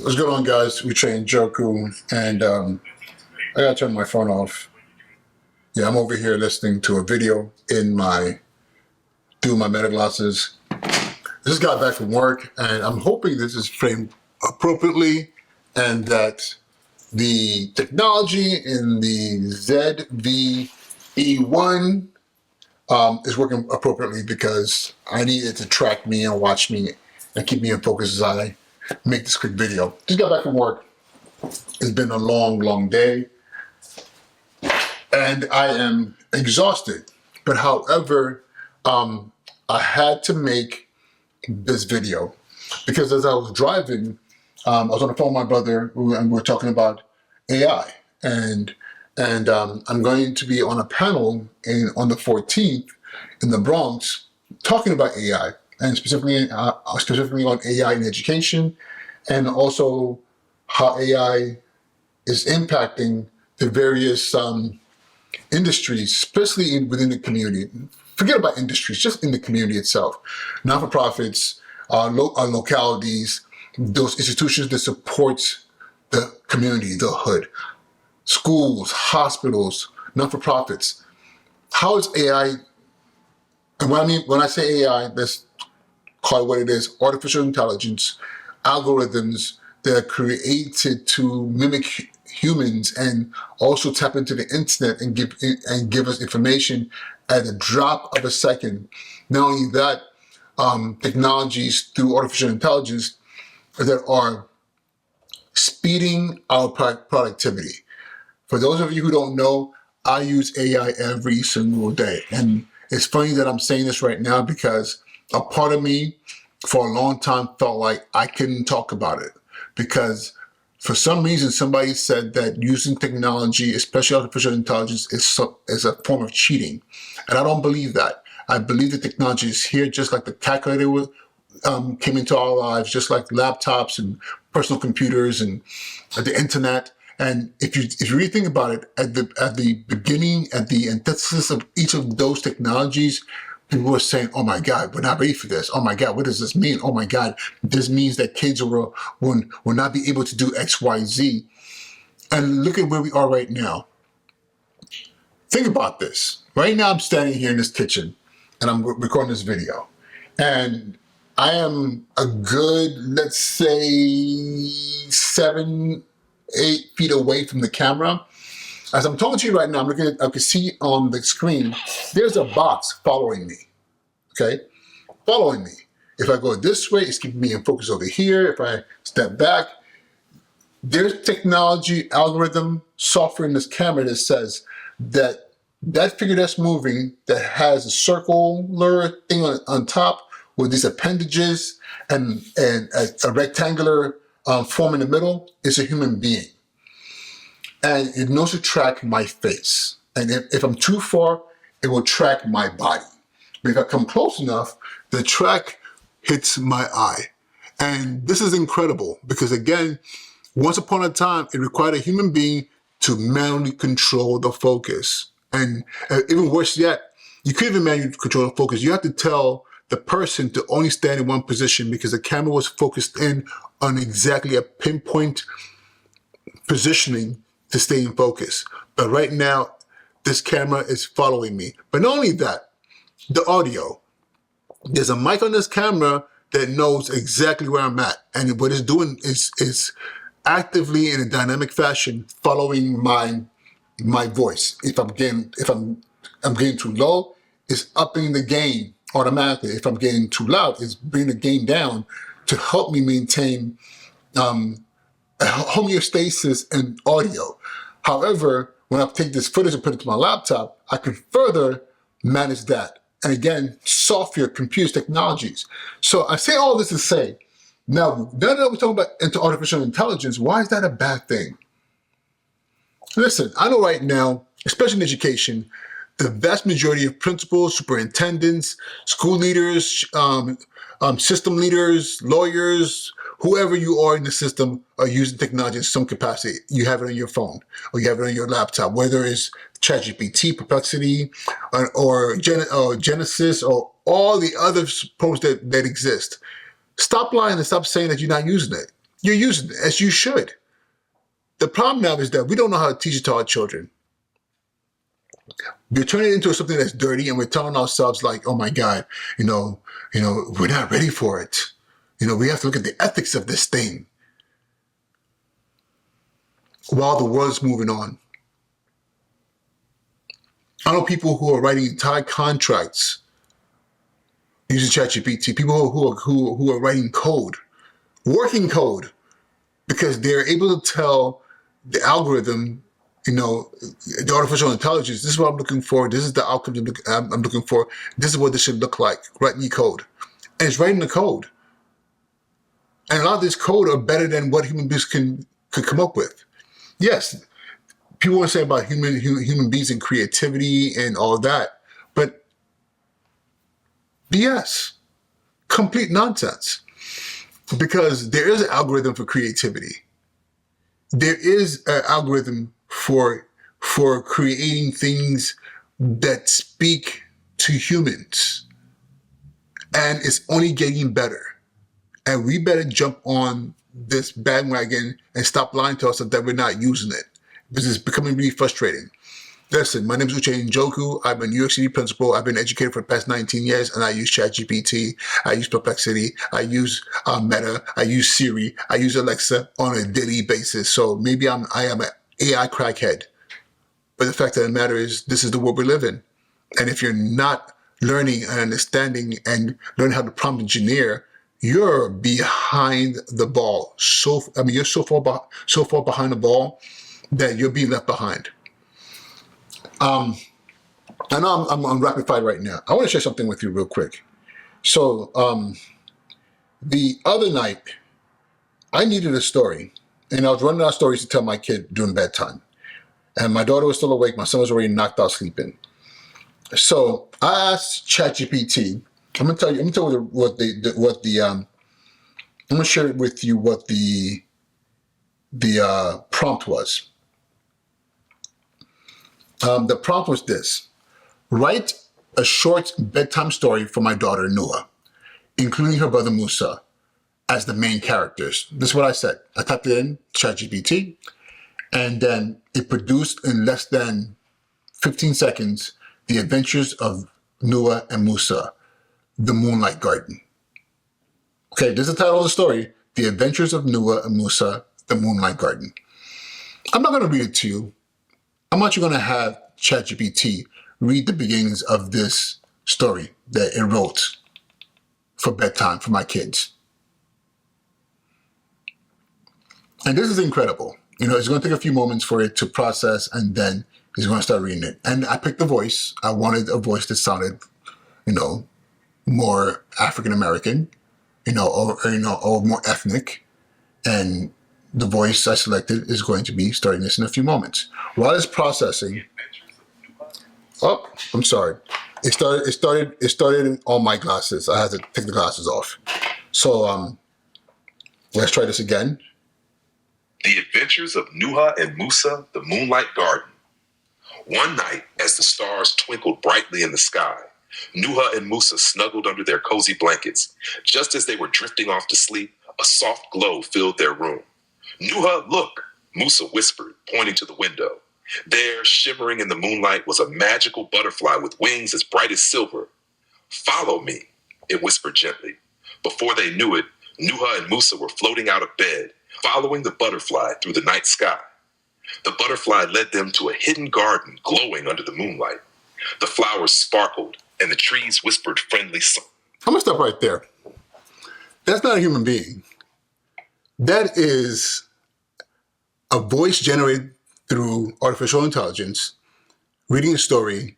What's going on, guys? We train Joku, and I gotta turn my phone off. Yeah, I'm over here listening to a video doing my meta glasses. Just got back from work, and I'm hoping this is framed appropriately, and that the technology in the ZVE1 is working appropriately, because I need it to track me and watch me and keep me in focus as I make this quick video. Just got back from work. It's been a long, long day, and I am exhausted. But however, I had to make this video because as I was driving, I was on the phone with my brother, and we were talking about AI, and I'm going to be on a panel on the 14th in the Bronx talking about AI, and specifically on AI in education, and also how AI is impacting the various industries, especially within the community. Forget about industries, just in the community itself. Non-for-profits, localities, those institutions that support the community, the hood, schools, hospitals, non-for-profits. How is AI, and when I say AI, let's call it what it is: artificial intelligence, algorithms that are created to mimic humans and also tap into the internet and give us information at a drop of a second. Not only that, technologies through artificial intelligence that are speeding our productivity. For those of you who don't know, I use AI every single day. And it's funny that I'm saying this right now, because a part of me for a long time felt like I couldn't talk about it, because for some reason somebody said that using technology, especially artificial intelligence, is a form of cheating. And I don't believe that. I believe that technology is here, just like the calculator came into our lives, just like laptops and personal computers and the internet. And if you really think about it, at the beginning, at the antithesis of each of those technologies, people were saying, "Oh my God, we're not ready for this. Oh my God, what does this mean? Oh my God, this means that kids will not be able to do X, Y, Z." And look at where we are right now. Think about this. Right now, I'm standing here in this kitchen, and I'm recording this video, and I am a good, let's say, 7, 8 feet away from the camera. As I'm talking to you right now, I can see on the screen, there's a box following me, okay? Following me. If I go this way, it's keeping me in focus over here. If I step back, there's technology, algorithm, software in this camera that says that figure that's moving, that has a circular thing on top with these appendages and a rectangular form in the middle, is a human being. And it knows to track my face. And if I'm too far, it will track my body. But if I come close enough, the track hits my eye. And this is incredible, because again, once upon a time, it required a human being to manually control the focus. And even worse yet, you couldn't even manually control the focus. You have to tell the person to only stand in one position, because the camera was focused in on exactly a pinpoint positioning to stay in focus. But right now, this camera is following me. But not only that, the audio. There's a mic on this camera that knows exactly where I'm at. And what it's doing is actively, in a dynamic fashion, following my voice. If I'm getting too low, it's upping the gain automatically. If I'm getting too loud, it's bringing the gain down to help me maintain homeostasis in audio. However, when I take this footage and put it to my laptop, I can further manage that. And again, software, computers, technologies. So I say all this to say, now that we're talking about into artificial intelligence, why is that a bad thing? Listen, I know right now, especially in education, the vast majority of principals, superintendents, school leaders, system leaders, lawyers, whoever you are in the system, are using technology in some capacity. You have it on your phone, or you have it on your laptop, whether it's ChatGPT, Perplexity, or Genesis, or all the other programs that exist. Stop lying and stop saying that you're not using it. You're using it, as you should. The problem now is that we don't know how to teach it to our children. We're turning it into something that's dirty, and we're telling ourselves like, oh my God, we're not ready for it. We have to look at the ethics of this thing while the world's moving on. I know people who are writing entire contracts using ChatGPT, people who are writing code, working code, because they're able to tell the algorithm, the artificial intelligence, this is what I'm looking for, this is the outcome I'm looking for, this is what this should look like, write me code. And it's writing the code. And a lot of this code are better than what human beings could come up with. Yes, people want to say about human beings and creativity and all of that, but BS, complete nonsense. Because there is an algorithm for creativity. There is an algorithm for creating things that speak to humans. And it's only getting better. And we better jump on this bandwagon and stop lying to ourselves that we're not using it. This is becoming really frustrating. Listen, my name is Uche Njoku. I'm a New York City principal. I've been educated for the past 19 years, and I use ChatGPT. I use Perplexity. I use Meta. I use Siri. I use Alexa on a daily basis. So maybe I am an AI crackhead. But the fact of the matter is, this is the world we live in. And if you're not learning and understanding and learning how to prompt engineer, you're behind the ball. You're so far behind the ball that you're being left behind. I know I'm on rapid fire right now. I want to share something with you real quick. So the other night, I needed a story, and I was running out of stories to tell my kid during bedtime. And my daughter was still awake. My son was already knocked out sleeping. So I asked ChatGPT. I'm gonna tell you I'm gonna share with you what the prompt was. The prompt was this: write a short bedtime story for my daughter, Noah, including her brother, Musa, as the main characters. This is what I said. I typed it in ChatGPT, and then it produced in less than 15 seconds The Adventures of Noah and Musa, the Moonlight Garden. Okay, this is the title of the story, The Adventures of Noah and Musa, the Moonlight Garden. I'm not going to read it to you. I'm actually going to have ChatGPT read the beginnings of this story that it wrote for bedtime for my kids. And this is incredible. It's going to take a few moments for it to process, and then he's going to start reading it. And I picked a voice. I wanted a voice that sounded, more African American, or more ethnic. And the voice I selected is going to be starting this in a few moments. While it's processing, I'm sorry. It started on my glasses. I had to take the glasses off. So let's try this again. The Adventures of Nuha and Musa, the Moonlight Garden. One night, as the stars twinkled brightly in the sky, Nuha and Musa snuggled under their cozy blankets. Just as they were drifting off to sleep, a soft glow filled their room. Nuha, look, Musa whispered, pointing to the window. There, shimmering in the moonlight, was a magical butterfly with wings as bright as silver. Follow me, it whispered gently. Before they knew it, Nuha and Musa were floating out of bed, following the butterfly through the night sky. The butterfly led them to a hidden garden glowing under the moonlight. The flowers sparkled, and the trees whispered friendly songs. I'm going to stop right there. That's not a human being. That is a voice generated through artificial intelligence, reading a story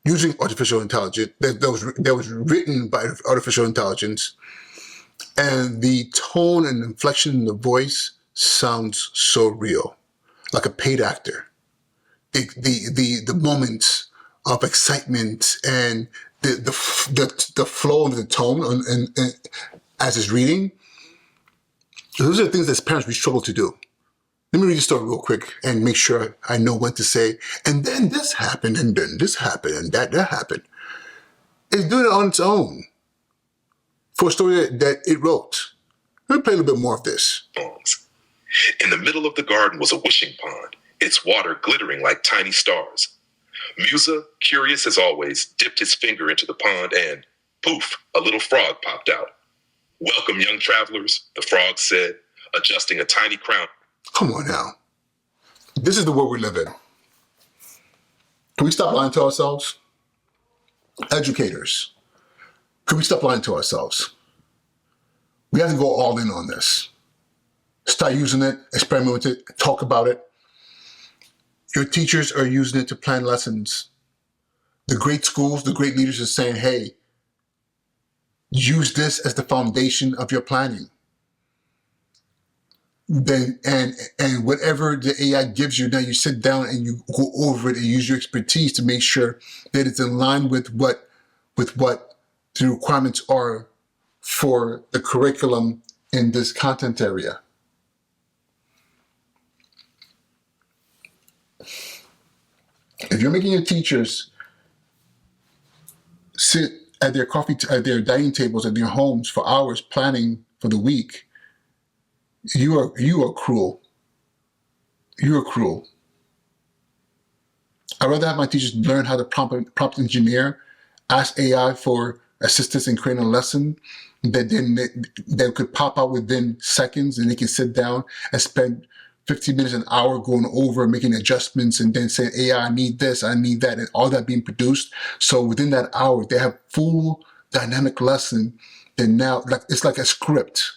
using artificial intelligence that was written by artificial intelligence, and the tone and inflection in the voice sounds so real, like a paid actor. The moments of excitement and the flow of the tone and as it's reading, those are the things that as parents we struggle to do. Let me read the story real quick and make sure I know what to say. And then this happened, and then this happened, and that happened. It's doing it on its own for a story that it wrote. Let me play a little bit more of this. In the middle of the garden was a wishing pond, its water glittering like tiny stars. Musa, curious as always, dipped his finger into the pond and, poof, a little frog popped out. Welcome, young travelers, the frog said, adjusting a tiny crown. Come on now. This is the world we live in. Can we stop lying to ourselves? Educators, can we stop lying to ourselves? We have to go all in on this. Start using it, experiment with it, talk about it. Your teachers are using it to plan lessons. The great schools, the great leaders are saying, hey, use this as the foundation of your planning. Then and whatever the AI gives you, now you sit down and you go over it and use your expertise to make sure that it's in line with what the requirements are for the curriculum in this content area. If you're making your teachers sit at their dining tables at their homes for hours planning for the week, you are cruel. You are cruel. I'd rather have my teachers learn how to prompt engineer, ask AI for assistance in creating a lesson that could pop out within seconds, and they can sit down and spend 15 minutes, an hour going over, making adjustments, and then saying, AI, I need this, I need that, and all that being produced. So within that hour, they have full dynamic lesson. Then now, it's like a script,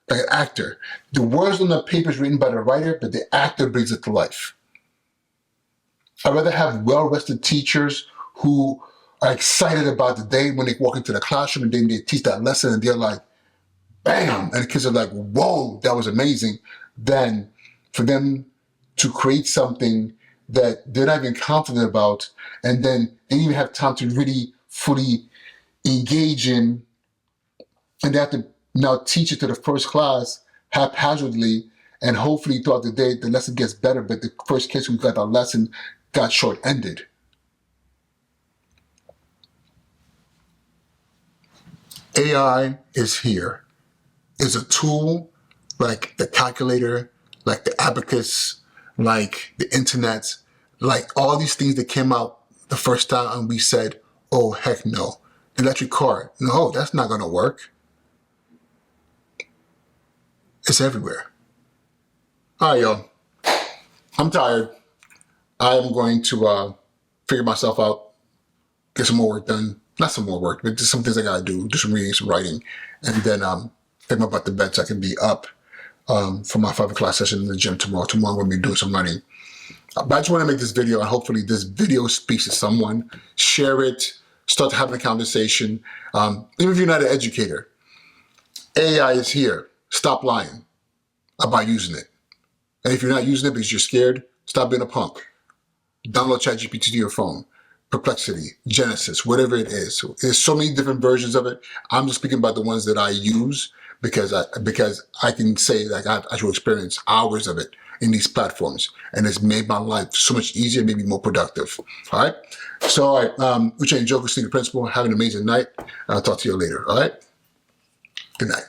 like an actor. The words on the paper is written by the writer, but the actor brings it to life. I'd rather have well-rested teachers who are excited about the day when they walk into the classroom and then they teach that lesson and they're like, bam, and the kids are like, whoa, that was amazing, than for them to create something that they're not even confident about, and then they don't even have time to really fully engage in, and they have to now teach it to the first class haphazardly, and hopefully throughout the day the lesson gets better, but the first kids who got that lesson got short-ended. AI is here. It's a tool like the calculator, like the abacus, like the internet, like all these things that came out the first time and we said, oh, heck no. The electric car, no, that's not gonna work. It's everywhere. All right, y'all. I'm tired. I am going to figure myself out, get some more work done. Not some more work, but just some things I gotta do some reading, some writing, and then take my butt to bed so I can be up for my 5 o'clock session in the gym tomorrow. Tomorrow I'm going to be doing some running. But I just want to make this video, and hopefully this video speaks to someone. Share it, start having a conversation. Even if you're not an educator, AI is here. Stop lying about using it. And if you're not using it because you're scared, stop being a punk. Download ChatGPT to your phone. Perplexity, Genesis, whatever it is. There's so many different versions of it. I'm just speaking about the ones that I use because I can say that I have actual experience, hours of it in these platforms, and it's made my life so much easier, maybe more productive. All right. So, all right, Uche and Joker, Sneaker Principal, have an amazing night. I'll talk to you later. All right. Good night.